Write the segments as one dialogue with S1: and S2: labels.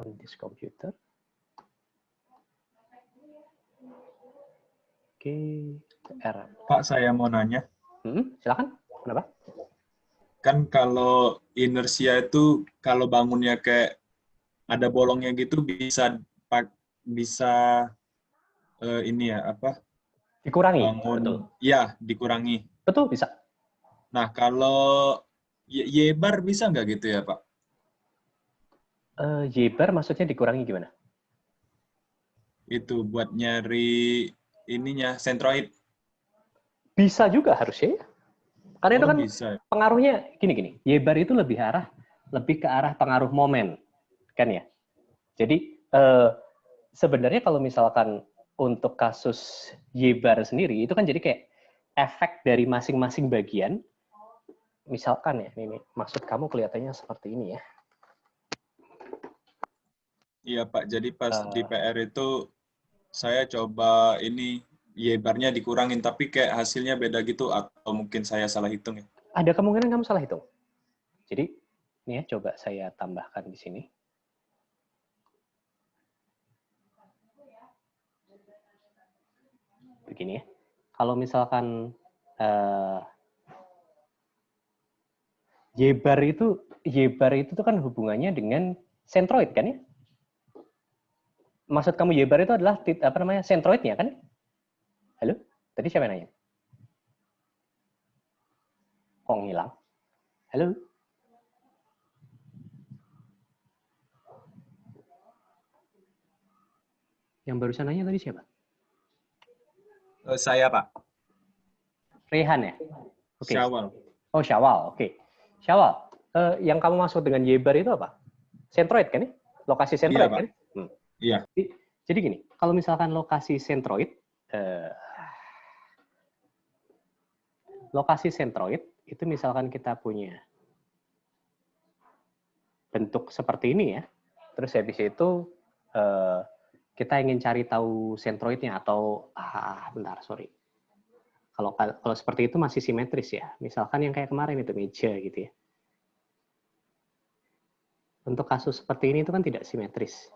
S1: on this computer. Oke, R.
S2: Pak, saya mau nanya.
S1: Silakan. Kenapa?
S2: Kan kalau inersia itu kalau bangunnya kayak ada bolongnya gitu bisa ini ya apa?
S1: Dikurangi.
S2: Bangun,
S1: Betul.
S2: ya dikurangi.
S1: Betul, bisa.
S2: Nah kalau Y-bar bisa nggak gitu ya Pak?
S1: Y-bar maksudnya dikurangi gimana?
S2: Itu buat nyari ininya sentroid.
S1: Bisa juga harusnya ya. Karena itu
S2: Oh
S1: kan
S2: bisa.
S1: pengaruhnya gini-gini. Y-bar itu lebih ke arah pengaruh momen, kan ya. Jadi sebenarnya kalau misalkan untuk kasus Y-bar sendiri itu kan jadi kayak efek dari masing-masing bagian. Misalkan ya, ini maksud kamu kelihatannya seperti ini ya.
S2: Iya Pak, jadi pas di PR itu saya coba ini Y-bar-nya dikurangin, tapi kayak hasilnya beda gitu, atau mungkin saya salah hitung ya?
S1: Ada kemungkinan kamu salah hitung. Jadi, ini ya, coba saya tambahkan di sini. Begini ya, kalau misalkan Y-bar itu tuh kan hubungannya dengan centroid kan ya? Maksud kamu Y-bar itu adalah apa namanya centroidnya kan? Halo? Tadi siapa yang nanya? Kok ngilang? Halo? Yang barusan nanya tadi siapa?
S2: Saya Pak.
S1: Rehan ya? Oke.
S2: Syawal.
S1: Oh, Syawal. Oke. Syawal, yang kamu maksud dengan Y-bar itu apa? Centroid kan ya? Lokasi centroid
S2: Iya, Pak.
S1: kan?
S2: Iya.
S1: Jadi gini, kalau misalkan lokasi centroid itu misalkan kita punya bentuk seperti ini ya. Terus habis itu kita ingin cari tahu centroidnya atau bentar, sorry. Kalau seperti itu masih simetris ya. Misalkan yang kayak kemarin itu meja gitu ya. Untuk kasus seperti ini itu kan tidak simetris.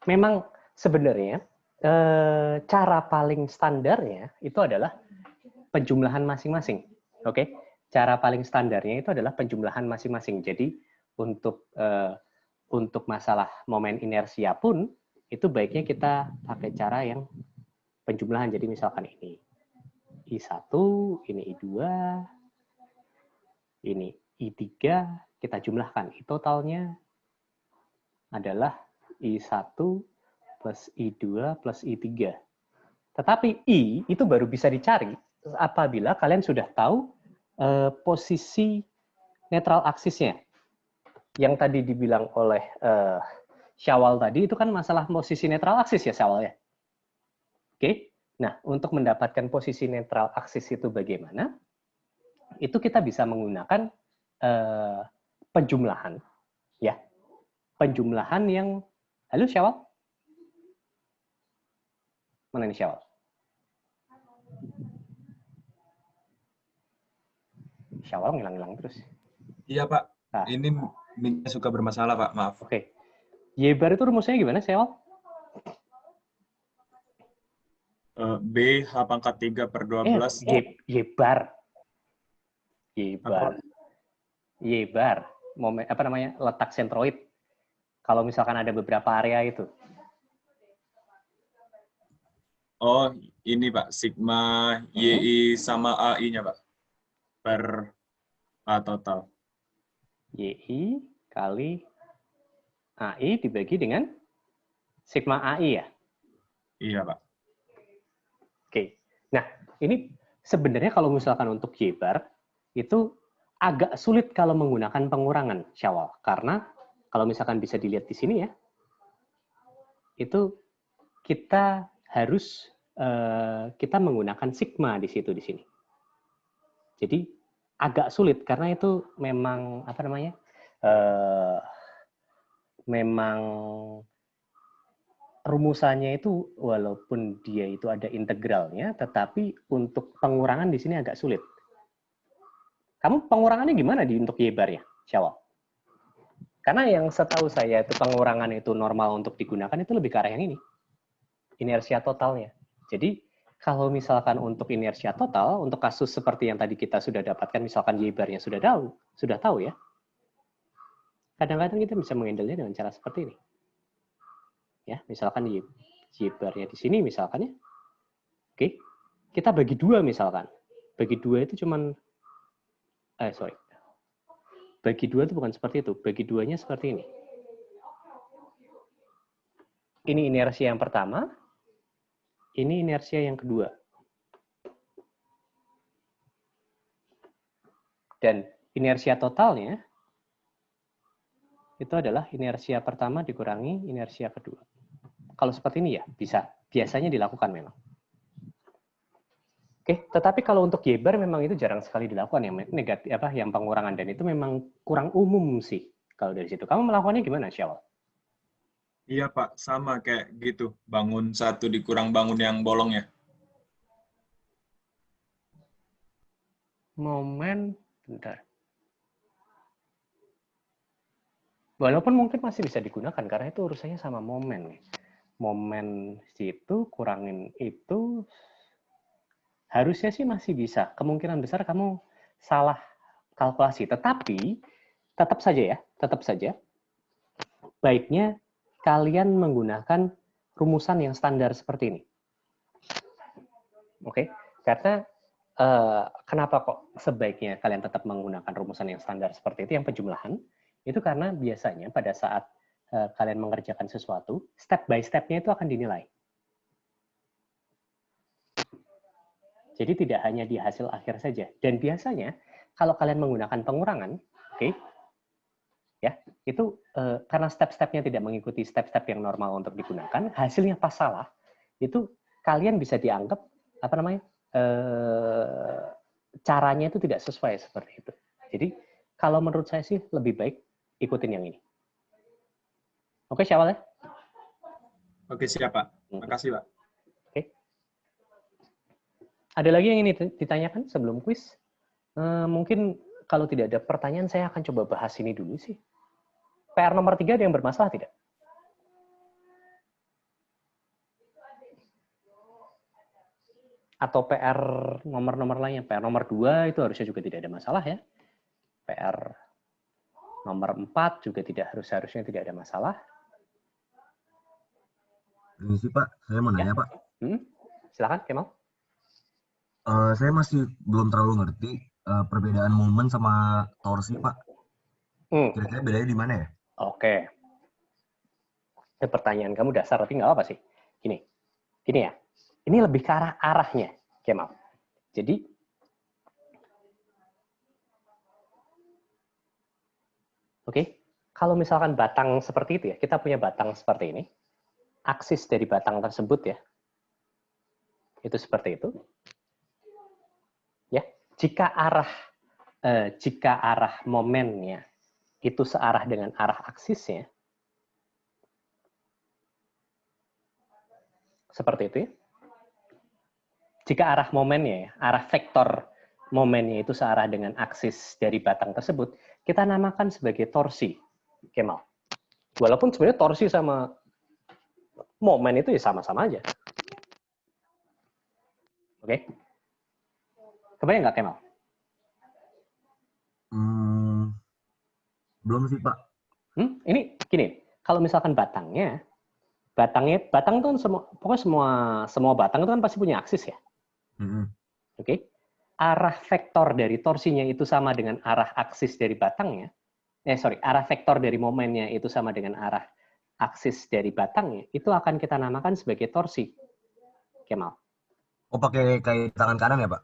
S1: Memang sebenarnya cara paling standarnya itu adalah penjumlahan masing-masing. Oke? Cara paling standarnya itu adalah penjumlahan masing-masing. Jadi untuk masalah momen inersia pun itu baiknya kita pakai cara yang penjumlahan. Jadi misalkan ini I1, ini I2, ini I3, kita jumlahkan. Totalnya adalah I1 plus I2 plus I3. Tetapi I itu baru bisa dicari apabila kalian sudah tahu posisi netral aksisnya. Yang tadi dibilang oleh Syawal tadi itu kan masalah posisi netral aksis ya Syawal ya. Oke. Nah, untuk mendapatkan posisi netral aksis itu bagaimana? Itu kita bisa menggunakan penjumlahan ya. Penjumlahan yang halo Syawal? Mana nih Syawal? Syawal ngilang-ngilang terus.
S2: Iya Pak. Nah. Ini suka bermasalah Pak, maaf.
S1: Oke. Y-bar itu rumusnya gimana Syawal?
S2: B H pangkat 3 per 12.
S1: Y-bar. Y-bar. Apa namanya? Letak sentroid. Kalau misalkan ada beberapa area itu.
S2: Oh, ini Pak, sigma YI sama AI-nya Pak. Per A total.
S1: YI kali AI dibagi dengan sigma AI ya?
S2: Iya Pak.
S1: Oke. Nah, ini sebenarnya kalau misalkan untuk Y-bar, itu agak sulit kalau menggunakan pengurangan, Syawal. Karena kalau misalkan bisa dilihat di sini ya, itu kita harus kita menggunakan sigma di sini. Jadi agak sulit karena itu memang apa namanya? Memang rumusannya itu walaupun dia itu ada integralnya, tetapi untuk pengurangan di sini agak sulit. Kamu pengurangannya gimana untuk Y-bar ya, Syawal? Karena yang setahu saya itu pengurangan itu normal untuk digunakan itu lebih ke arah yang ini. Inersia totalnya. Jadi kalau misalkan untuk inersia total, untuk kasus seperti yang tadi kita sudah dapatkan, misalkan Y-bar-nya sudah tahu ya. Kadang-kadang kita bisa mengendalinya dengan cara seperti ini. Ya, misalkan Y-bar-nya di sini misalkan ya. Oke. Kita bagi 2 misalkan. Bagi 2 itu cuman bagi 2 itu bukan seperti itu. Bagi 2-nya seperti ini. Ini inersia yang pertama, ini inersia yang kedua. Dan inersia totalnya itu adalah inersia pertama dikurangi inersia kedua. Kalau seperti ini ya bisa, biasanya dilakukan memang. Oke, tetapi kalau untuk Y-bar memang itu jarang sekali dilakukan yang negatif yang pengurangan, dan itu memang kurang umum sih kalau dari situ. Kamu melakukannya gimana, Syawal?
S2: Iya Pak, sama kayak gitu. Bangun satu dikurang bangun yang bolong ya.
S1: Momen, bentar. Walaupun mungkin masih bisa digunakan karena itu urusannya sama momen nih. Momen situ kurangin itu harusnya sih masih bisa. Kemungkinan besar kamu salah kalkulasi. Tetapi tetap saja baiknya kalian menggunakan rumusan yang standar seperti ini. Oke, karena kenapa kok sebaiknya kalian tetap menggunakan rumusan yang standar seperti itu yang penjumlahan? Itu karena biasanya pada saat kalian mengerjakan sesuatu, step by step-nya itu akan dinilai. Jadi tidak hanya di hasil akhir saja. Dan biasanya kalau kalian menggunakan pengurangan, oke, ya itu karena step-stepnya tidak mengikuti step-step yang normal untuk digunakan, hasilnya pas salah, itu kalian bisa dianggap caranya itu tidak sesuai seperti itu. Jadi kalau menurut saya sih lebih baik ikutin yang ini. Oke, Syawal ya?
S2: Oke, siap Pak. Makasih Pak.
S1: Oke. Ada lagi yang ingin ditanyakan sebelum kuis? Mungkin kalau tidak ada pertanyaan, saya akan coba bahas ini dulu sih. PR nomor 3 ada yang bermasalah tidak? Atau PR nomor-nomor lainnya? PR nomor 2 itu harusnya juga tidak ada masalah ya. PR nomor 4 juga harusnya tidak ada masalah.
S3: Ini sih Pak, saya mau nanya Pak.
S1: Silakan, Kemal.
S3: Saya masih belum terlalu ngerti perbedaan momen sama torsi Pak. Kira-kira bedanya di mana ya?
S1: Oke. Pertanyaan kamu dasar, tapi nggak apa sih. Gini ya. Ini lebih ke arahnya, Kemal. Jadi, kalau misalkan batang seperti itu ya, kita punya batang seperti ini. Aksis dari batang tersebut ya, itu seperti itu. Ya, jika arah momennya itu searah dengan arah aksisnya, seperti itu ya. Jika arah momennya ya, arah vektor momennya itu searah dengan aksis dari batang tersebut, kita namakan sebagai torsi, Kemal. Walaupun sebenarnya torsi sama momen itu ya sama-sama aja. Oke? Kebayang nggak, Kemal?
S3: Belum sih, Pak.
S1: Ini gini, kalau misalkan batang itu kan semua batang itu kan pasti punya aksis ya. Oke? Arah vektor dari torsinya itu sama dengan arah aksis dari batangnya. Arah vektor dari momennya itu sama dengan arah aksis dari batangnya. Itu akan kita namakan sebagai torsi. Kemal.
S3: Oh, pakai kayak tangan kanan ya, Pak?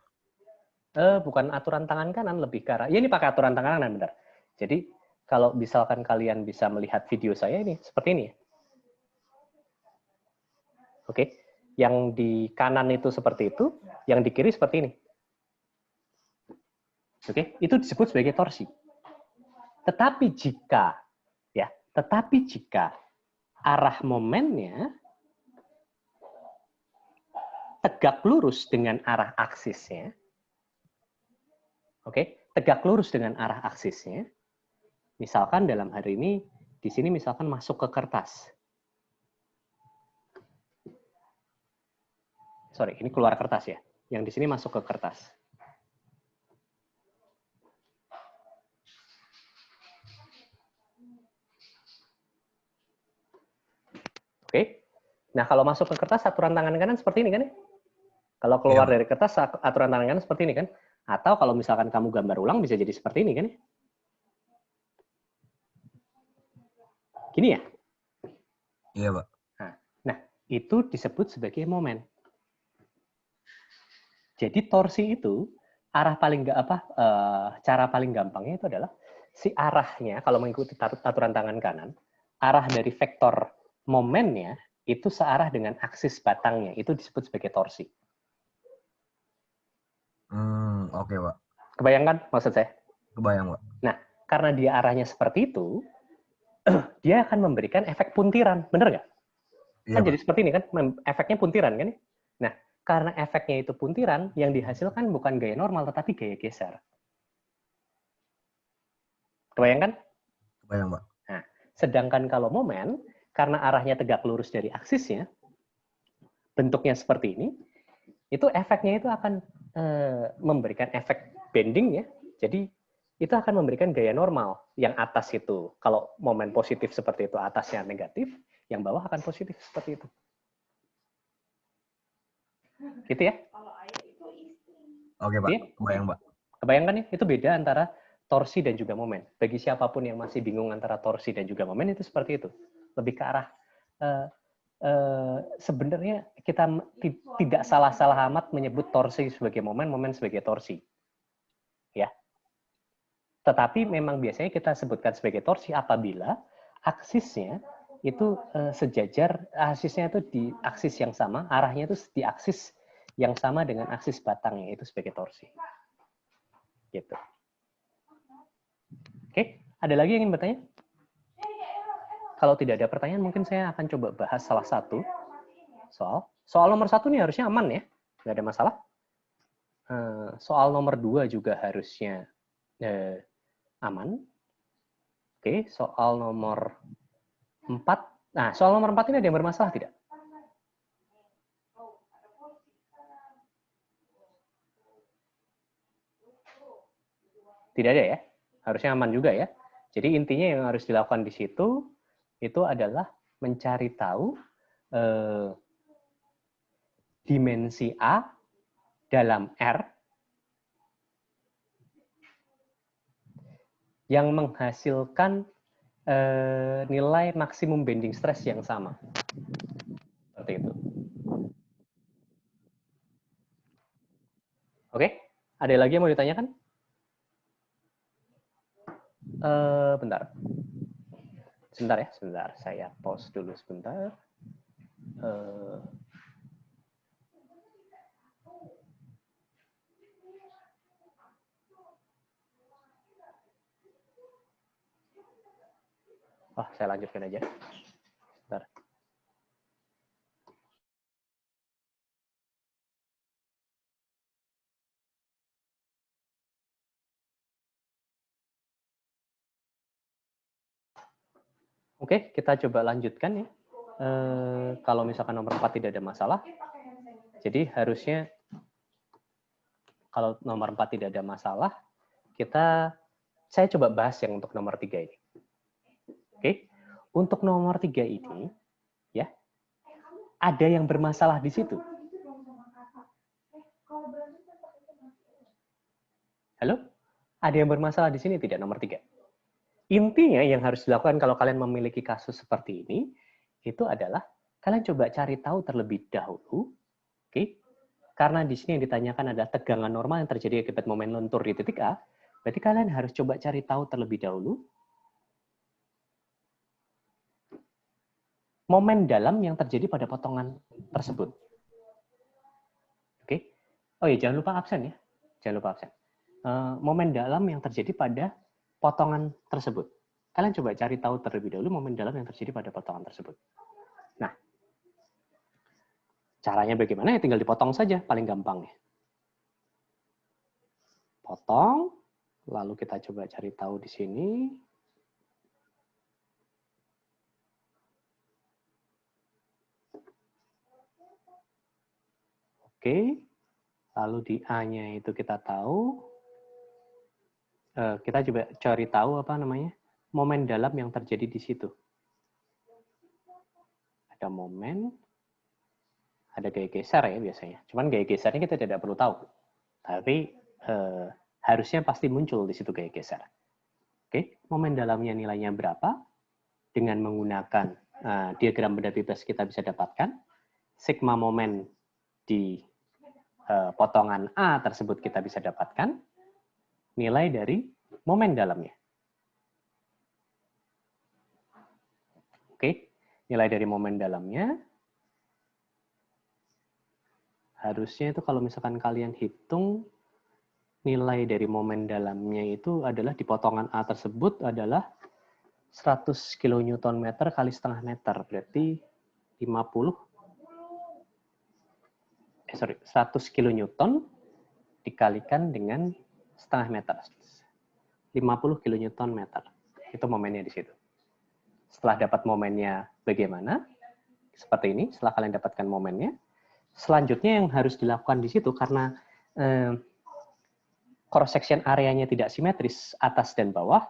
S1: Bukan aturan tangan kanan, lebih ke arah. Ya, ini pakai aturan tangan kanan, benar. Jadi, kalau misalkan kalian bisa melihat video saya ini, seperti ini. Oke. Yang di kanan itu seperti itu, yang di kiri seperti ini. Oke, itu disebut sebagai torsi. Tetapi jika arah momennya tegak lurus dengan arah aksisnya, tegak lurus dengan arah aksisnya, Misalkan dalam hari ini, di sini misalkan masuk ke kertas. Sorry, ini keluar kertas ya. Yang di sini masuk ke kertas. Oke. Nah, kalau masuk ke kertas, aturan tangan kanan seperti ini kan ya? Kalau keluar dari kertas, aturan tangan kanan seperti ini kan? Atau kalau misalkan kamu gambar ulang, bisa jadi seperti ini kan ya? Gini ya?
S3: Iya, Pak.
S1: Nah, itu disebut sebagai momen. Jadi torsi itu, arah paling cara paling gampangnya itu adalah si arahnya, kalau mengikuti aturan tangan kanan, arah dari vektor momennya itu searah dengan aksis batangnya. Itu disebut sebagai torsi.
S3: Oke, Pak.
S1: Kebayangkan maksud saya?
S3: Kebayang, Pak.
S1: Nah, karena dia arahnya seperti itu, dia akan memberikan efek puntiran. Bener nggak?
S3: Iya,
S1: Kan
S3: Pak.
S1: jadi seperti ini kan, efeknya puntiran kan? Nah, karena efeknya itu puntiran, yang dihasilkan bukan gaya normal, tetapi gaya geser. Kebayangkan?
S3: Kebayang, Pak.
S1: Nah, sedangkan kalau momen, karena arahnya tegak lurus dari aksisnya, bentuknya seperti ini, itu efeknya itu akan memberikan efek bending ya. Jadi itu akan memberikan gaya normal. Yang atas itu, kalau momen positif seperti itu, atasnya negatif, yang bawah akan positif seperti itu. Gitu ya?
S3: Oke, Pak.
S1: Ya?
S3: Kebayang, Pak.
S1: Kebayangkan ya? Itu beda antara torsi dan juga momen. Bagi siapapun yang masih bingung antara torsi dan juga momen, itu seperti itu. Lebih ke arah sebenarnya kita tidak salah-salah amat menyebut torsi sebagai momen, momen sebagai torsi. Ya. Tetapi memang biasanya kita sebutkan sebagai torsi apabila aksisnya itu sejajar, aksisnya itu di aksis yang sama, arahnya itu di aksis yang sama dengan aksis batangnya, itu sebagai torsi. Gitu. Oke, ada lagi yang ingin bertanya? Kalau tidak ada pertanyaan, mungkin saya akan coba bahas salah satu soal nomor 1 nih harusnya aman ya, nggak ada masalah. Soal nomor 2 juga harusnya aman. Oke, soal nomor 4. Nah, soal nomor 4 ini ada yang bermasalah tidak? Tidak ada ya? Harusnya aman juga ya. Jadi intinya yang harus dilakukan di situ itu adalah mencari tahu dimensi A dalam R yang menghasilkan nilai maksimum bending stress yang sama. Seperti itu. Oke, ada lagi yang mau ditanyakan? Bentar. Sebentar ya, sebentar. Saya pause dulu sebentar. Saya lanjutkan aja. Bentar. Oke, kita coba lanjutkan ya. Kalau misalkan nomor 4 tidak ada masalah, jadi harusnya kalau nomor 4 tidak ada masalah, saya coba bahas yang untuk nomor 3 ini. Oke, untuk nomor 3 ini, ya, ada yang bermasalah di situ. Halo? Ada yang bermasalah di sini tidak nomor 3? Intinya yang harus dilakukan kalau kalian memiliki kasus seperti ini, itu adalah kalian coba cari tahu terlebih dahulu, oke? Karena di sini yang ditanyakan adalah tegangan normal yang terjadi akibat momen lentur di titik A, berarti kalian harus coba cari tahu terlebih dahulu momen dalam yang terjadi pada potongan tersebut. Oke? Oh ya, jangan lupa absen ya. Jangan lupa absen. Momen dalam yang terjadi pada potongan tersebut. Kalian coba cari tahu terlebih dahulu momen dalam yang terjadi pada potongan tersebut. Nah, caranya bagaimana? Ya tinggal dipotong saja, paling gampang ya. Potong, lalu kita coba cari tahu di sini. Oke. Lalu di A-nya itu kita tahu, kita coba cari tahu apa namanya, momen dalam yang terjadi di situ. Ada momen, ada gaya geser ya biasanya. Cuman gaya gesernya kita tidak perlu tahu. Tapi harusnya pasti muncul di situ gaya geser. Oke, momen dalamnya nilainya berapa? Dengan menggunakan diagram benda bebas kita bisa dapatkan sigma momen di potongan A tersebut kita bisa dapatkan nilai dari momen dalamnya. Oke, nilai dari momen dalamnya harusnya itu kalau misalkan kalian hitung nilai dari momen dalamnya itu adalah di potongan A tersebut adalah 100 kN kali setengah meter, berarti 100 kN dikalikan dengan setengah meter. 50 kN. Itu momennya di situ. Setelah dapat momennya bagaimana? Seperti ini, setelah kalian dapatkan momennya, selanjutnya yang harus dilakukan di situ karena cross section areanya tidak simetris atas dan bawah,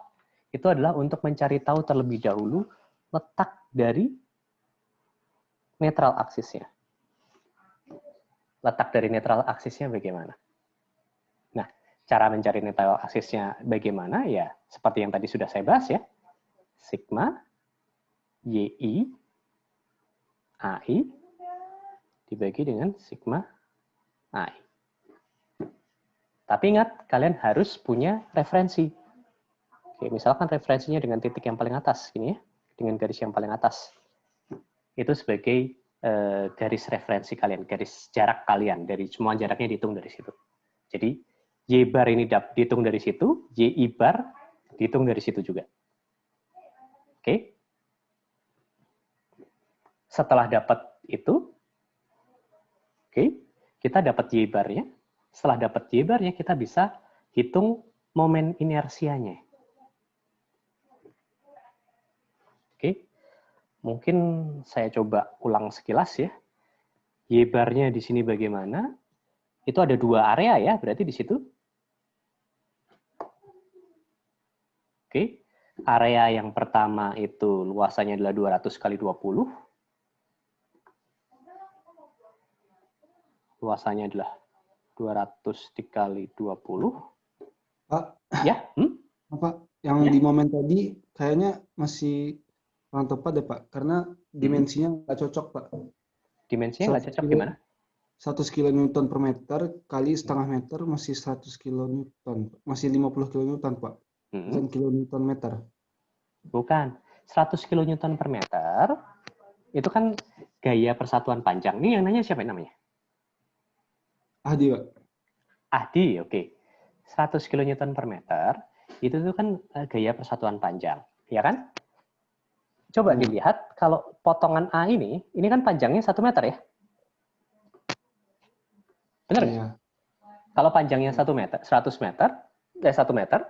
S1: itu adalah untuk mencari tahu terlebih dahulu letak dari netral aksisnya. Letak dari netral aksisnya bagaimana? Nah, cara mencari netral aksisnya bagaimana? Ya, seperti yang tadi sudah saya bahas ya. Sigma YI AI dibagi dengan sigma AI. Tapi ingat, kalian harus punya referensi. Oke, misalkan referensinya dengan titik yang paling atas, gini ya, dengan garis yang paling atas. Itu sebagai garis referensi kalian, garis jarak kalian, dari semua jaraknya dihitung dari situ. Jadi, Y bar ini dihitung dari situ, YI bar dihitung dari situ juga. Oke. Setelah dapat itu, oke, kita dapat Y barnya. Setelah dapat Y barnya, kita bisa hitung momen inersianya. Oke. Mungkin saya coba ulang sekilas ya. Y barnya di sini bagaimana? Itu ada dua area ya, berarti di situ. Oke. Area yang pertama itu luasannya adalah 200 kali 20. Luasannya adalah 200 dikali 20.
S4: Pak?
S1: Ya?
S4: Pak, yang di momen tadi kayaknya masih kurang tepat deh Pak, karena dimensinya nggak cocok Pak.
S1: Dimensinya nggak cocok gimana?
S4: 100 kN per meter kali setengah meter masih 100 kN, masih 50 kN Pak, bukan kilonewton meter.
S1: Bukan, 100 kN per meter itu kan gaya persatuan panjang. Ini yang nanya siapa namanya?
S4: Ahdi Pak.
S1: Ahdi, oke. 100 kN per meter itu tuh kan gaya persatuan panjang, ya kan? Coba dilihat, kalau potongan A ini kan panjangnya 1 meter ya? Benar nggak?
S4: Iya.
S1: Kalau panjangnya 1 meter, 100 meter, 1 meter,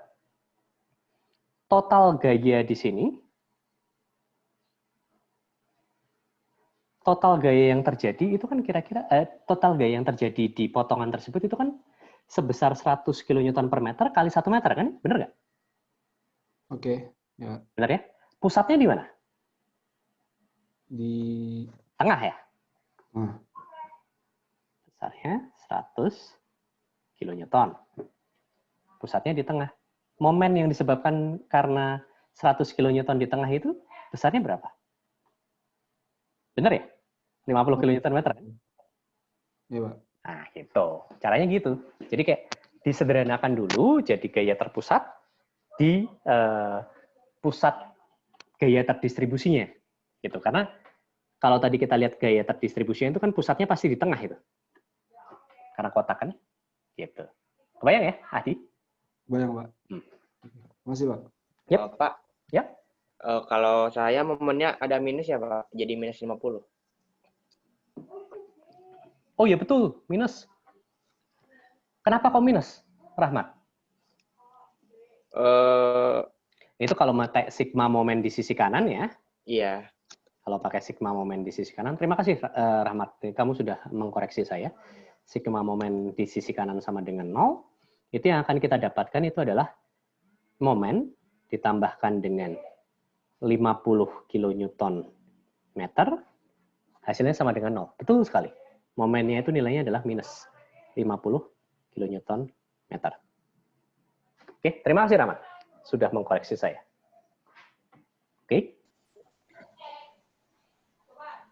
S1: total gaya di sini, total gaya yang terjadi itu kan kira-kira, total gaya yang terjadi di potongan tersebut itu kan sebesar 100 kN per meter kali 1 meter kan? Benar nggak?
S4: Oke, ya.
S1: Benar ya? Pusatnya di mana?
S4: Di
S1: tengah ya?
S4: Nah.
S1: Besarnya 100 kilonewton. Pusatnya di tengah. Momen yang disebabkan karena 100 kilonewton di tengah itu besarnya berapa? Benar ya? 50 kilonewton meter kan?
S4: Iya, Pak.
S1: Nah, gitu. Caranya gitu. Jadi kayak disederhanakan dulu jadi gaya terpusat di pusat gaya terdistribusinya. Gitu. Karena kalau tadi kita lihat gaya terdistribusinya itu kan pusatnya pasti di tengah itu. Karena kotak kan. Gitu. Kebayang ya, Adi?
S4: Bayang, Pak. Masih, Pak.
S1: Yep.
S5: Pak.
S1: Ya.
S5: Kalau saya momennya ada minus ya, Pak. Jadi minus 50.
S1: Oh iya betul, minus. Kenapa kok minus, Rahmat? Itu kalau pakai sigma momen di sisi kanan ya.
S5: Iya.
S1: Kalau pakai sigma momen di sisi kanan, terima kasih Rahmat, kamu sudah mengkoreksi saya. sigma momen di sisi kanan sama dengan 0, itu yang akan kita dapatkan itu adalah momen ditambahkan dengan 50 kilonewton meter, hasilnya sama dengan 0. Betul sekali. Momennya itu nilainya adalah minus 50 kilonewton meter. Oke, terima kasih Rama. Sudah mengkoreksi saya. Oke.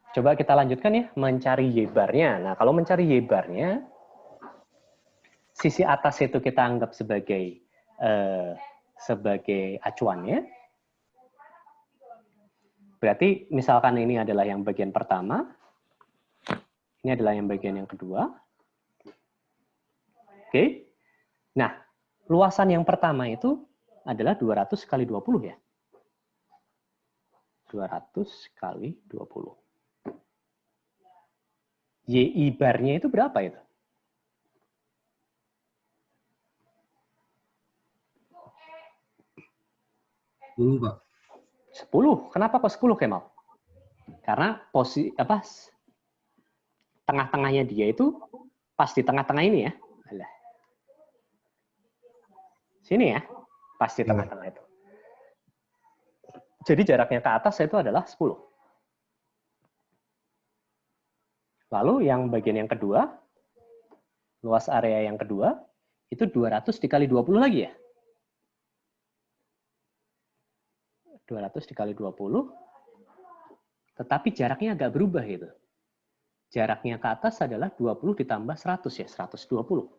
S1: Coba kita lanjutkan ya, mencari Y-barnya. Nah, kalau mencari Y-barnya, sisi atas itu kita anggap sebagai acuannya. Berarti misalkan ini adalah yang bagian pertama, ini adalah yang bagian yang kedua. Oke. Nah, luasan yang pertama itu adalah 200 kali 20 ya. 200 kali 20. YI barnya itu berapa itu?
S3: 10, Pak.
S1: 10. Kenapa kok 10, Kemal? Karena posisi tengah-tengahnya dia itu pas di tengah-tengah ini ya. Alah. Sini ya, pas di tengah-tengah itu. Jadi jaraknya ke atas itu adalah 10. Lalu yang bagian yang kedua, luas area yang kedua, itu 200 dikali 20 lagi ya? 200 dikali 20, tetapi jaraknya agak berubah gitu. Jaraknya ke atas adalah 20 ditambah 100 ya, 120.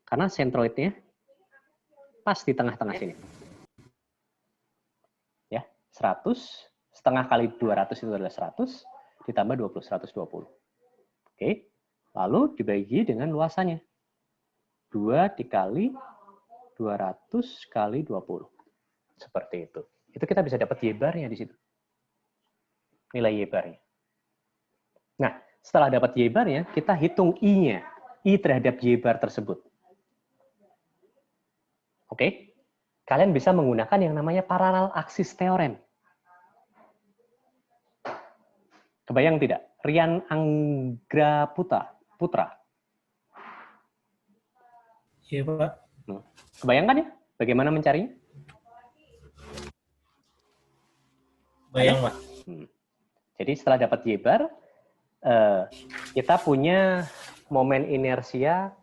S1: Karena sentroidnya pas di tengah-tengah sini. Ya, 100, setengah kali 200 itu adalah 100, ditambah 20, 120. Oke, lalu dibagi dengan luasannya. 2 dikali 200 kali 20. Seperti itu. Itu kita bisa dapat Y-barnya di situ. Nilai Y-barnya. Nah, setelah dapat Y-barnya, kita hitung I-nya. I terhadap Y-bar tersebut. Oke? Kalian bisa menggunakan yang namanya parallel axis theorem. Kebayang tidak? Rian Anggra Putra.
S6: Iya, Pak.
S1: Kebayangkan ya? Bagaimana mencarinya?
S6: Bayang, Pak.
S1: Jadi setelah dapat Y-bar, kita punya momen inersia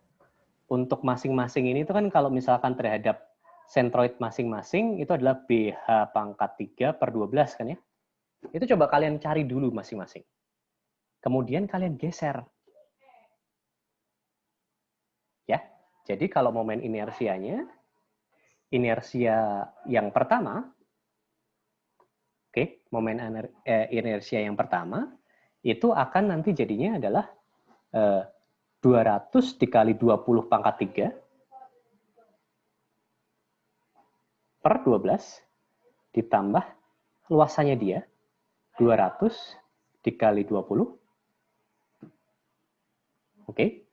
S1: untuk masing-masing ini itu kan kalau misalkan terhadap sentroid masing-masing itu adalah BH pangkat 3 per 12 kan ya. Itu coba kalian cari dulu masing-masing. Kemudian kalian geser. Ya. Jadi kalau momen inersianya, inersia yang pertama, oke, momen inersia yang pertama itu akan nanti jadinya adalah 200 dikali 20 pangkat 3 per 12 ditambah luasannya dia 200 dikali 20. Oke.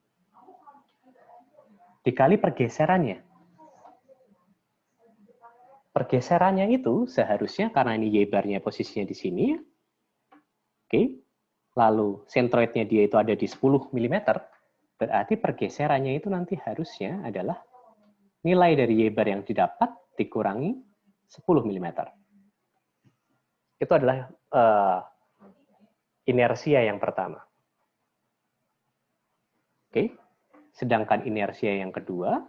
S1: Dikali pergeserannya. Pergeserannya itu seharusnya karena ini Y-barnya posisinya di sini. Oke. Lalu sentroidnya dia itu ada di 10 mm. Berarti pergeserannya itu nanti harusnya adalah nilai dari Y-bar yang didapat dikurangi 10 mm. Itu adalah inersia yang pertama. Oke. Sedangkan inersia yang kedua,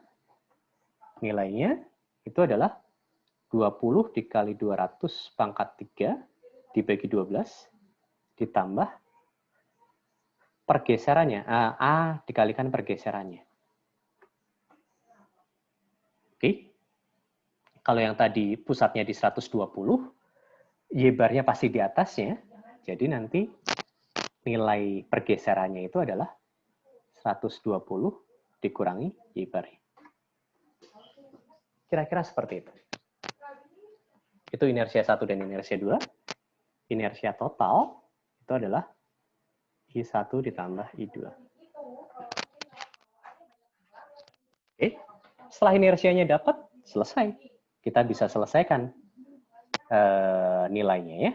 S1: nilainya itu adalah 20 dikali 200 pangkat 3 dibagi 12 ditambah pergeserannya. A dikalikan pergeserannya. Oke. Kalau yang tadi pusatnya di 120, Y-barnya pasti di atasnya. Jadi nanti nilai pergeserannya itu adalah 120 dikurangi Y-barnya. Kira-kira seperti itu. Itu inersia 1 dan inersia 2. Inersia total itu adalah I1 ditambah I2. Oke. Setelah inersianya dapat, selesai. Kita bisa selesaikan nilainya ya.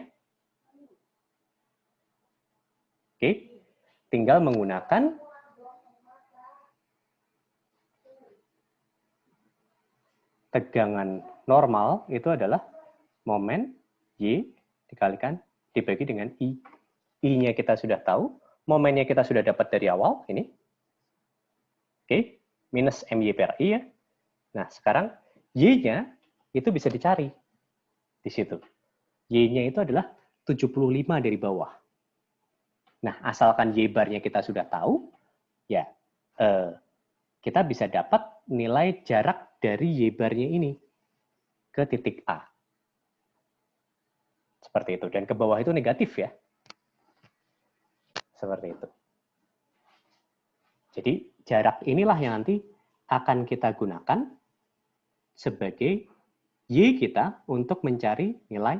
S1: Oke. Tinggal menggunakan tegangan normal itu adalah momen Y dibagi dengan I. I-nya kita sudah tahu, momennya kita sudah dapat dari awal, ini. Oke, minus MY per I ya. Nah, sekarang Y-nya itu bisa dicari di situ. Y-nya itu adalah 75 dari bawah. Nah, asalkan Y bar-nya kita sudah tahu, ya kita bisa dapat nilai jarak dari Y bar-nya ini ke titik A. Seperti itu. Dan ke bawah itu negatif ya. Seperti itu. Jadi jarak inilah yang nanti akan kita gunakan sebagai Y kita untuk mencari nilai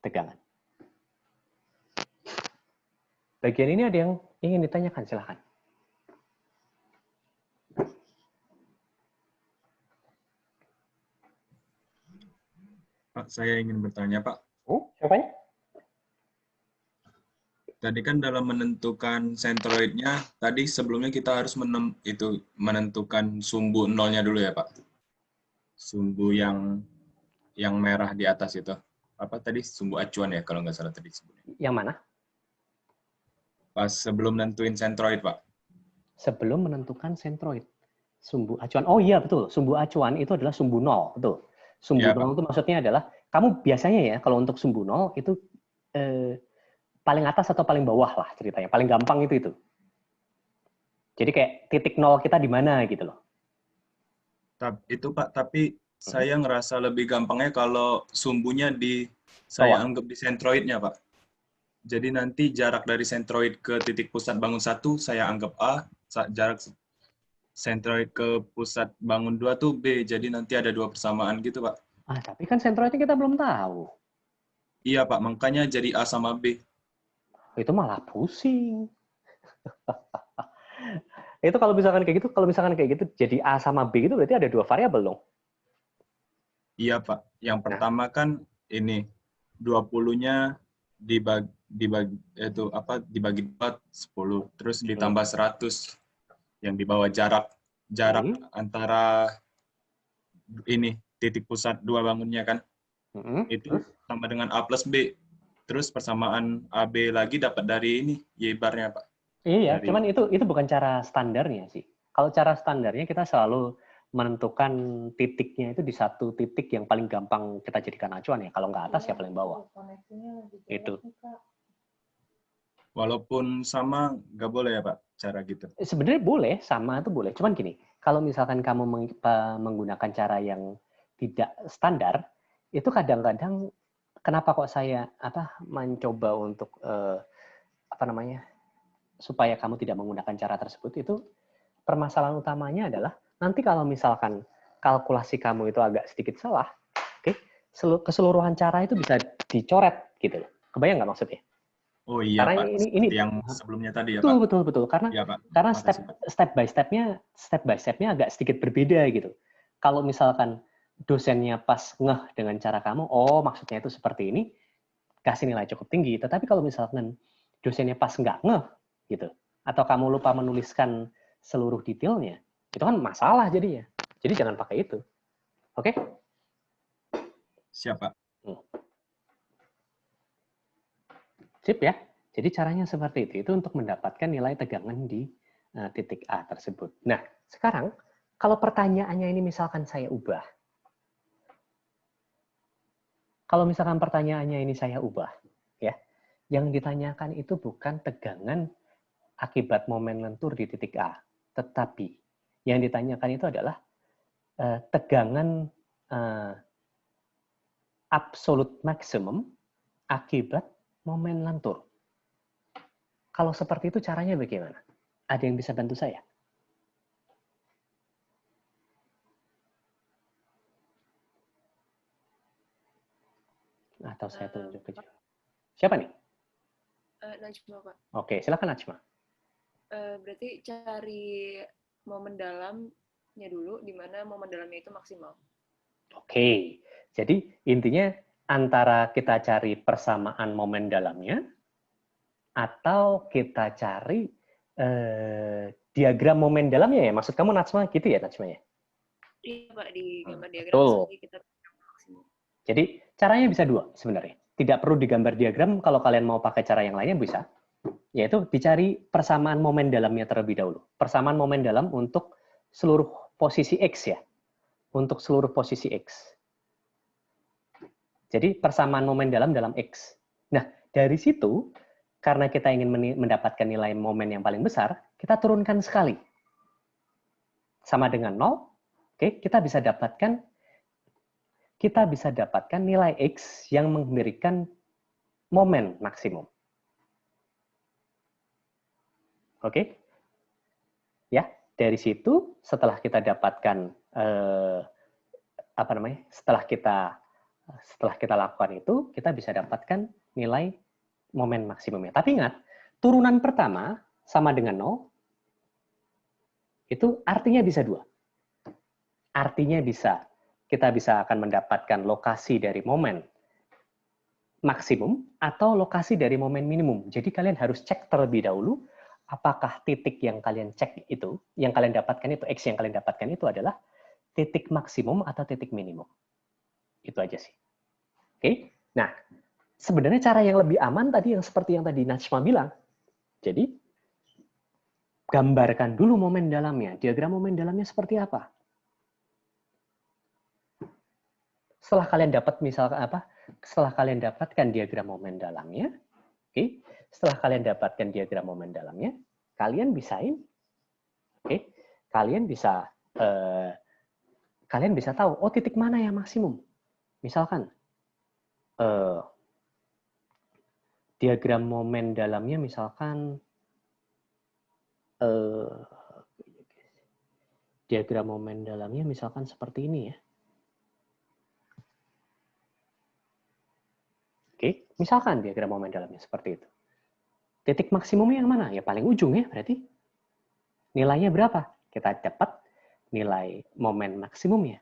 S1: tegangan. Bagian ini ada yang ingin ditanyakan, silahkan.
S2: Pak, saya ingin bertanya, Pak.
S1: Oh, siapanya?
S2: Tadi kan dalam menentukan sentroidnya, tadi sebelumnya kita harus menentukan sumbu nolnya dulu ya, Pak. Sumbu yang merah di atas itu. Apa tadi? Sumbu acuan ya, kalau nggak salah tadi sebutnya.
S1: Yang mana?
S2: Pas sebelum nentuin sentroid, Pak.
S1: Sebelum menentukan sentroid. Sumbu acuan. Oh iya, betul. Sumbu acuan itu adalah sumbu nol. Betul. Sumbu
S2: Ya,
S1: nol
S2: Pak.
S1: itu maksudnya adalah, kamu biasanya ya, kalau untuk sumbu nol itu paling atas atau paling bawah lah ceritanya. Paling gampang itu. Jadi kayak titik nol kita di mana gitu loh.
S2: Itu Pak, tapi saya ngerasa lebih gampangnya kalau sumbunya saya anggap di sentroidnya, Pak. Jadi nanti jarak dari sentroid ke titik pusat bangun 1 saya anggap A, jarak sentroid ke pusat bangun 2 tuh B. Jadi nanti ada 2 persamaan gitu, Pak.
S1: Tapi kan sentroidnya kita belum tahu.
S2: Iya, Pak. Makanya jadi A sama B.
S1: Itu malah pusing. Itu kalau misalkan kayak gitu, jadi A sama B itu berarti ada 2 variabel dong.
S2: Iya, Pak. Yang pertama kan ini 20-nya dibagi 2 10, terus ditambah 100 yang di bawah jarak antara ini titik pusat 2 bangunnya kan. Itu sama dengan A plus B. Terus persamaan AB lagi dapat dari ini Y bar-nya, Pak.
S1: Iya, cuman itu bukan cara standarnya sih. Kalau cara standarnya kita selalu menentukan titiknya itu di satu titik yang paling gampang kita jadikan acuan ya. Kalau nggak atas ya paling bawah. Itu.
S2: Walaupun sama nggak boleh ya, Pak, cara gitu?
S1: Sebenarnya boleh, sama itu boleh. Cuman gini, kalau misalkan kamu menggunakan cara yang tidak standar, itu kadang-kadang kenapa kok saya mencoba untuk supaya kamu tidak menggunakan cara tersebut, itu permasalahan utamanya adalah nanti kalau misalkan kalkulasi kamu itu agak sedikit salah, keseluruhan cara itu bisa dicoret gitu loh. Kebayang nggak maksudnya?
S2: Oh iya, karena
S1: Pak. Ini
S2: yang sebelumnya tadi ya, Pak.
S1: Betul. Karena step by stepnya agak sedikit berbeda gitu. Kalau misalkan dosennya pas ngeh dengan cara kamu, oh maksudnya itu seperti ini, kasih nilai cukup tinggi. Tetapi kalau misalkan dosennya pas nggak ngeh gitu, atau kamu lupa menuliskan seluruh detailnya, itu kan masalah jadinya. Jadi jangan pakai itu. Oke?
S2: Siap, Pak.
S1: Sip ya. Jadi caranya seperti itu untuk mendapatkan nilai tegangan di titik A tersebut. Nah, sekarang kalau pertanyaannya ini misalkan saya ubah. Kalau misalkan pertanyaannya ini saya ubah, ya, yang ditanyakan itu bukan tegangan akibat momen lentur di titik A, tetapi yang ditanyakan itu adalah tegangan absolute maximum akibat momen lentur. Kalau seperti itu caranya bagaimana? Ada yang bisa bantu saya? Atau saya tunjuk ke siapa nih?
S7: Najma, Pak.
S1: Oke, silakan Najma.
S7: Berarti cari momen dalamnya dulu, di mana momen dalamnya itu maksimal.
S1: Oke, jadi intinya antara kita cari persamaan momen dalamnya, atau kita cari diagram momen dalamnya ya? Maksud kamu Najma gitu ya, Najma ya?
S7: Iya Pak, di gambar diagram
S1: Betul.
S7: sekali kita maksimum.
S1: Jadi caranya bisa dua sebenarnya. Tidak perlu digambar diagram, kalau kalian mau pakai cara yang lainnya bisa. Yaitu dicari persamaan momen dalamnya terlebih dahulu. Persamaan momen dalam untuk seluruh posisi X ya. Untuk seluruh posisi X. Jadi persamaan momen dalam X. Nah, dari situ, karena kita ingin mendapatkan nilai momen yang paling besar, kita turunkan sekali. Sama dengan 0, oke, kita bisa dapatkan nilai X yang memberikan momen maksimum. Oke? Ya, dari situ setelah kita dapatkan setelah kita lakukan itu, kita bisa dapatkan nilai momen maksimumnya. Tapi ingat, turunan pertama sama dengan 0, itu artinya bisa 2. Artinya kita bisa akan mendapatkan lokasi dari momen maksimum atau lokasi dari momen minimum. Jadi kalian harus cek terlebih dahulu apakah titik yang kalian cek itu, yang kalian dapatkan itu, X yang kalian dapatkan itu adalah titik maksimum atau titik minimum. Itu aja sih. Oke? Nah, sebenarnya cara yang lebih aman tadi yang seperti yang tadi Najma bilang. Jadi, gambarkan dulu momen dalamnya. Diagram momen dalamnya seperti apa? Setelah kalian dapatkan diagram momen dalamnya, oke? Setelah kalian dapatkan diagram momen dalamnya, kalian bisain, oke? Kalian bisa tahu, oh titik mana yang maksimum. Misalkan diagram momen dalamnya misalkan seperti ini ya. Oke, misalkan diagram momen dalamnya seperti itu. Titik maksimumnya yang mana? Ya paling ujung ya berarti. Nilainya berapa? Kita dapat nilai momen maksimumnya.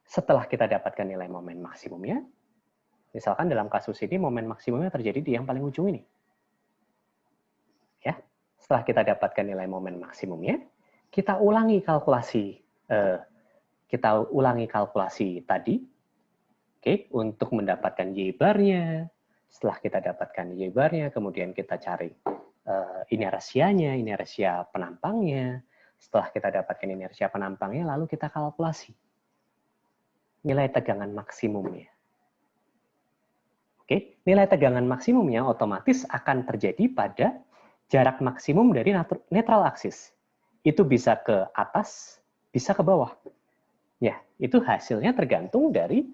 S1: Setelah kita dapatkan nilai momen maksimumnya, misalkan dalam kasus ini momen maksimumnya terjadi di yang paling ujung ini. Ya, setelah kita dapatkan nilai momen maksimumnya, kita ulangi kalkulasi tadi, oke, untuk mendapatkan Y-barnya. Setelah kita dapatkan Y-barnya, kemudian kita cari inersia penampangnya. Setelah kita dapatkan inersia penampangnya, lalu kita kalkulasi nilai tegangan maksimumnya. Oke, nilai tegangan maksimumnya otomatis akan terjadi pada jarak maksimum dari netral axis. Itu bisa ke atas, bisa ke bawah. Ya, itu hasilnya tergantung dari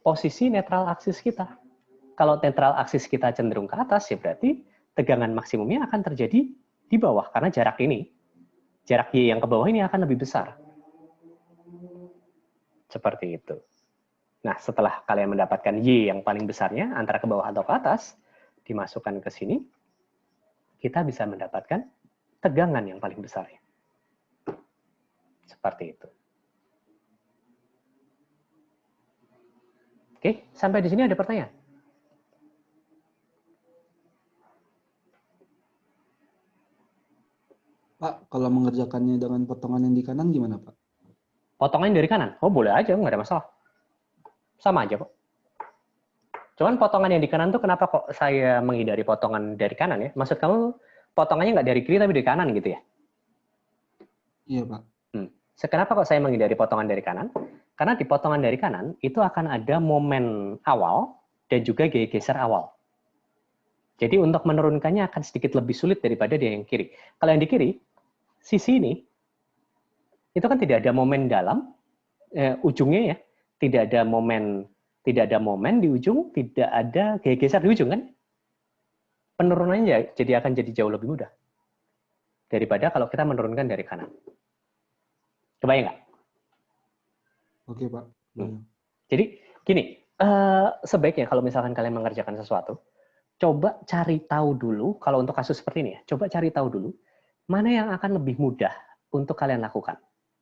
S1: posisi netral axis kita. Kalau netral axis kita cenderung ke atas, ya berarti tegangan maksimumnya akan terjadi di bawah, karena jarak Y yang ke bawah ini akan lebih besar. Seperti itu. Nah, setelah kalian mendapatkan Y yang paling besarnya, antara ke bawah atau ke atas, dimasukkan ke sini, kita bisa mendapatkan tegangan yang paling besarnya. Seperti itu. Oke, sampai di sini ada pertanyaan?
S4: Pak, kalau mengerjakannya dengan potongan yang di kanan gimana, Pak?
S1: Potongan dari kanan? Oh, boleh aja, nggak ada masalah. Sama aja kok. Cuman potongan yang di kanan tuh kenapa kok saya menghindari potongan dari kanan ya? Maksud kamu potongannya nggak dari kiri tapi dari kanan gitu ya?
S4: Iya, Pak.
S1: Kenapa kok saya menghindari potongan dari kanan? Karena di potongan dari kanan itu akan ada momen awal dan juga gaya geser awal. Jadi untuk menurunkannya akan sedikit lebih sulit daripada di yang kiri. Kalau yang di kiri, sisi ini, itu kan tidak ada momen dalam, ujungnya ya, tidak ada momen di ujung, tidak ada gaya geser di ujung kan? Penurunannya jadi akan jadi jauh lebih mudah daripada kalau kita menurunkan dari kanan. Kebayang nggak?
S4: Oke, Pak.
S1: Jadi gini, sebaiknya kalau misalkan kalian mengerjakan sesuatu, coba cari tahu dulu, kalau untuk kasus seperti ini ya, coba cari tahu dulu, mana yang akan lebih mudah untuk kalian lakukan.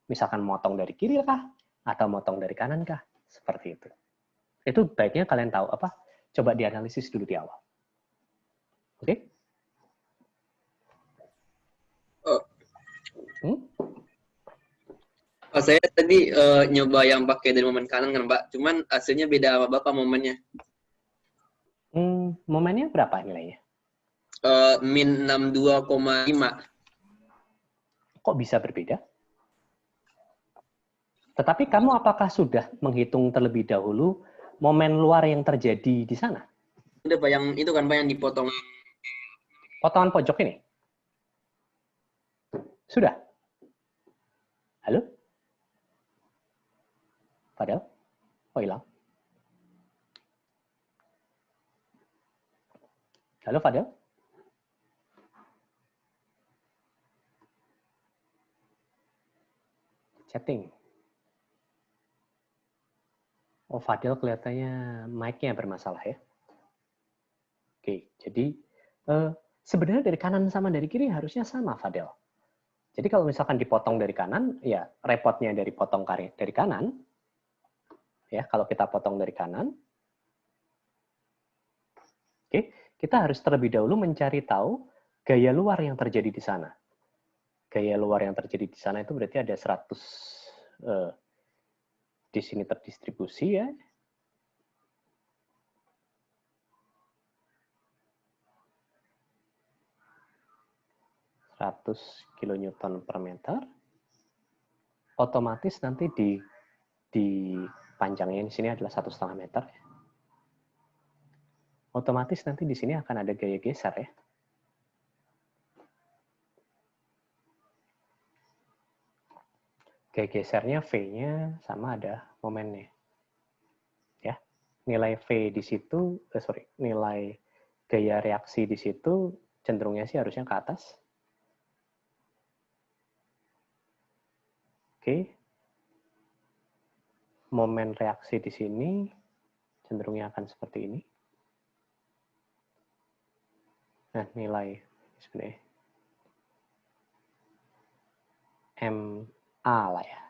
S1: Misalkan motong dari kiri kah? Atau motong dari kanan kah? Seperti itu. Itu baiknya kalian tahu apa? Coba dianalisis dulu di awal. Oke?
S8: Oh, saya tadi nyoba yang pakai dari momen kanan kan, Pak. Cuman hasilnya beda sama Bapak momennya.
S1: Momennya berapa nilainya?
S8: Min 62,5.
S1: Kok bisa berbeda? Tetapi kamu apakah sudah menghitung terlebih dahulu momen luar yang terjadi di sana?
S8: Udah Pak, yang itu kan Pak yang dipotong.
S1: Potongan pojok ini? Sudah? Halo? Fadel? Oh, hilang. Halo, Fadel? Chatting. Oh, Fadel kelihatannya mic-nya bermasalah ya. Oke, jadi sebenarnya dari kanan sama dari kiri harusnya sama, Fadel. Jadi kalau misalkan dipotong dari kanan, ya repotnya dari potong dari kanan. Ya, kalau kita potong dari kanan, oke, kita harus terlebih dahulu mencari tahu gaya luar yang terjadi di sana. Gaya luar yang terjadi di sana itu berarti ada 100 di sini terdistribusi ya. kilonewton per meter. Otomatis nanti di panjangnya di sini adalah 1,5 meter. Otomatis nanti di sini akan ada gaya geser ya. Gaya gesernya V-nya sama ada momennya. Ya. Nilai V di situ, nilai gaya reaksi di situ cenderungnya sih harusnya ke atas. Oke. Momen reaksi di sini cenderungnya akan seperti ini. Nah, nilai sebenarnya MA lah ya.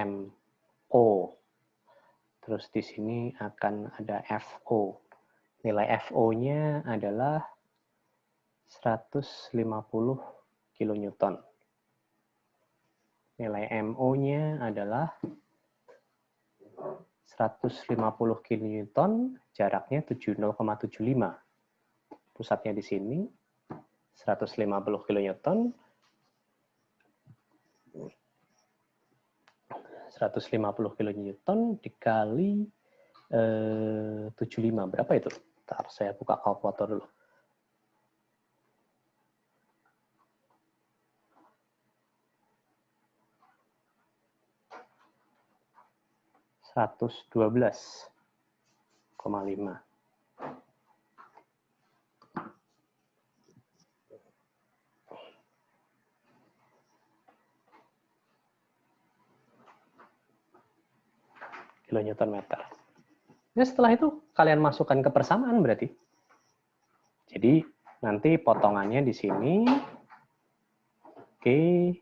S1: MO. Terus di sini akan ada FO. Nilai FO-nya adalah 150 kilonewton. Nilai MO-nya adalah 150 kilonewton, jaraknya 0,75. Pusatnya di sini, 150 kilonewton. 150 kilonewton dikali 75. Berapa itu? Bentar, saya buka kalkulator dulu. ,5 kilonewton meter. Nah, setelah itu kalian masukkan ke persamaan berarti. Jadi nanti potongannya di sini. Oke.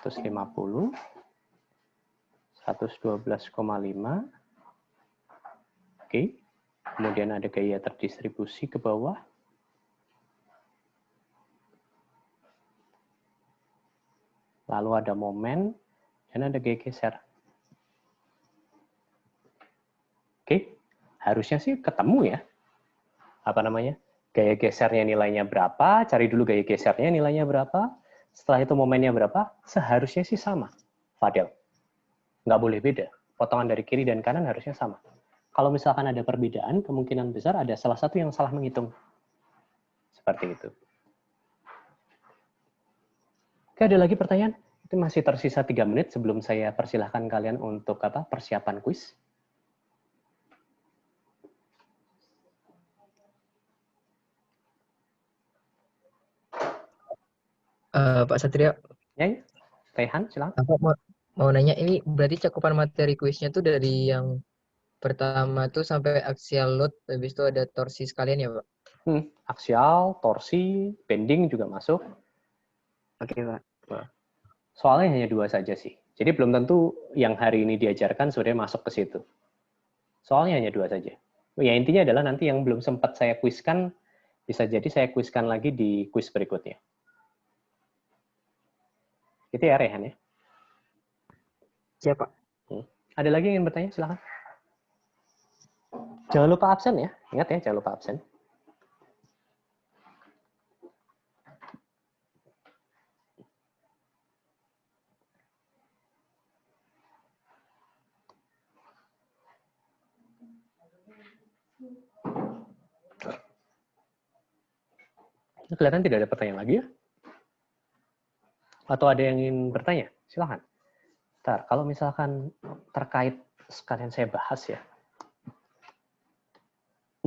S1: .150, 112,5. Oke. Kemudian ada gaya terdistribusi ke bawah. Lalu ada momen, dan ada gaya geser. Oke, harusnya sih ketemu ya. Apa namanya? Gaya gesernya nilainya berapa, cari dulu gaya gesernya nilainya berapa, setelah itu momennya berapa, seharusnya sih sama, Fadel. Nggak boleh beda. Potongan dari kiri dan kanan harusnya sama. Kalau misalkan ada perbedaan, kemungkinan besar ada salah satu yang salah menghitung. Seperti itu. Oke, ada lagi pertanyaan? Itu masih tersisa 3 menit sebelum saya persilahkan kalian untuk persiapan kuis.
S9: Pak Satrio.
S1: Ya, Rehan, silakan.
S9: Aku mau nanya, ini berarti cakupan materi kuisnya tuh dari yang pertama tuh sampai axial load, habis itu ada torsi sekalian ya, Pak?
S1: Aksial, torsi, bending juga masuk.
S9: Oke, Pak.
S1: Soalnya hanya 2 saja sih. Jadi belum tentu yang hari ini diajarkan sebenarnya masuk ke situ. Soalnya hanya 2 saja. Ya intinya adalah nanti yang belum sempat saya kuiskan, bisa jadi saya kuiskan lagi di kuis berikutnya. Itu ya Rehan ya.
S9: Siapa?
S1: Ada lagi yang ingin bertanya? Silakan. Jangan lupa absen ya. Ingat ya, jangan lupa absen. Kelihatan tidak ada pertanyaan lagi ya? Atau ada yang ingin bertanya? Silakan. Ntar, kalau misalkan terkait sekalian saya bahas ya.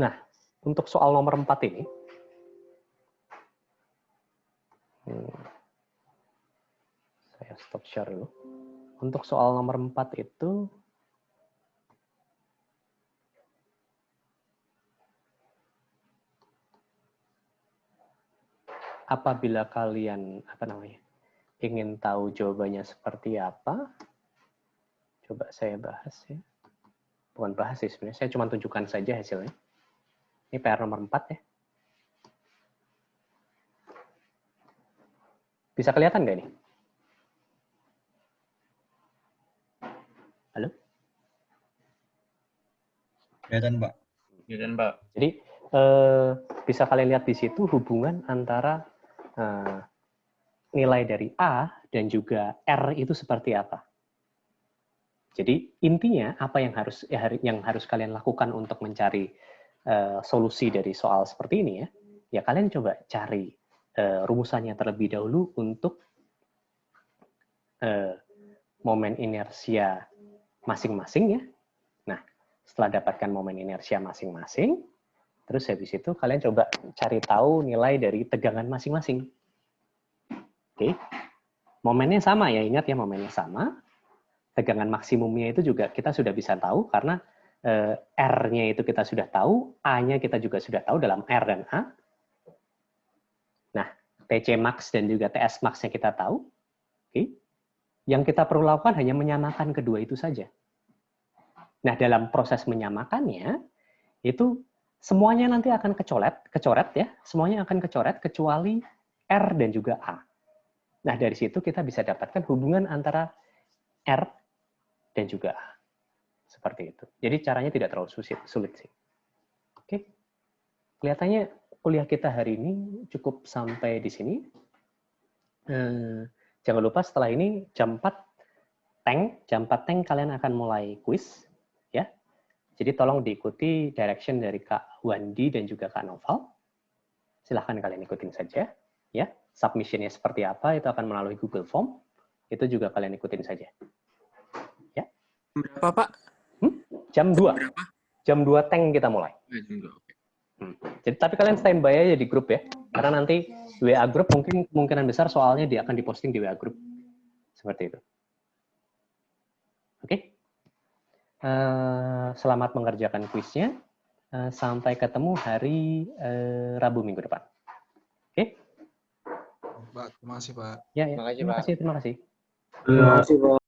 S1: Nah, untuk soal nomor 4 ini, saya stop share dulu. Untuk soal nomor 4 itu, apabila kalian ingin tahu jawabannya seperti apa, coba saya bahas ya. Bukan bahas sih sebenarnya, saya cuma tunjukkan saja hasilnya. Ini PR nomor 4 ya. Bisa kelihatan nggak nih? Halo?
S2: Kelihatan, Pak.
S6: Kelihatan, Pak.
S1: Jadi bisa kalian lihat di situ hubungan antara nilai dari A dan juga R itu seperti apa. Jadi intinya apa yang harus kalian lakukan untuk mencari solusi dari soal seperti ini ya. Ya kalian coba cari rumusannya terlebih dahulu untuk momen inersia masing-masing ya. Nah, setelah dapatkan momen inersia masing-masing, terus habis itu kalian coba cari tahu nilai dari tegangan masing-masing. Oke. Momennya sama ya, ingat ya momennya sama. Tegangan maksimumnya itu juga kita sudah bisa tahu karena R-nya itu kita sudah tahu, A-nya kita juga sudah tahu dalam R dan A. Nah, TC max dan juga TS max-nya kita tahu. Oke. Yang kita perlu lakukan hanya menyamakan kedua itu saja. Nah, dalam proses menyamakannya, itu semuanya nanti akan kecoret ya. Semuanya akan kecoret kecuali R dan juga A. Nah, dari situ kita bisa dapatkan hubungan antara R dan juga A. Seperti itu. Jadi caranya tidak terlalu sulit sih. Oke. Kelihatannya kuliah kita hari ini cukup sampai di sini. Jangan lupa setelah ini jam 4 tank kalian akan mulai quiz ya. Jadi tolong diikuti direction dari Kak Wandi dan juga Kak Noval. Silahkan kalian ikutin saja ya. Submission-nya seperti apa itu akan melalui Google Form. Itu juga kalian ikutin saja. Ya.
S10: Berapa, Pak?
S1: Jam 2.
S10: Berapa?
S1: Jam 2 tank kita mulai.
S10: Jam 2, oke.
S1: Jadi tapi kalian standby aja di grup ya. Karena nanti WA grup mungkin kemungkinan besar soalnya dia akan diposting di WA grup. Seperti itu. Oke. Selamat mengerjakan kuisnya. Sampai ketemu hari Rabu minggu depan. Oke.
S4: Pak, terima kasih, Pak.
S1: Ya, ya. Terima kasih.
S4: Terima kasih, Pak.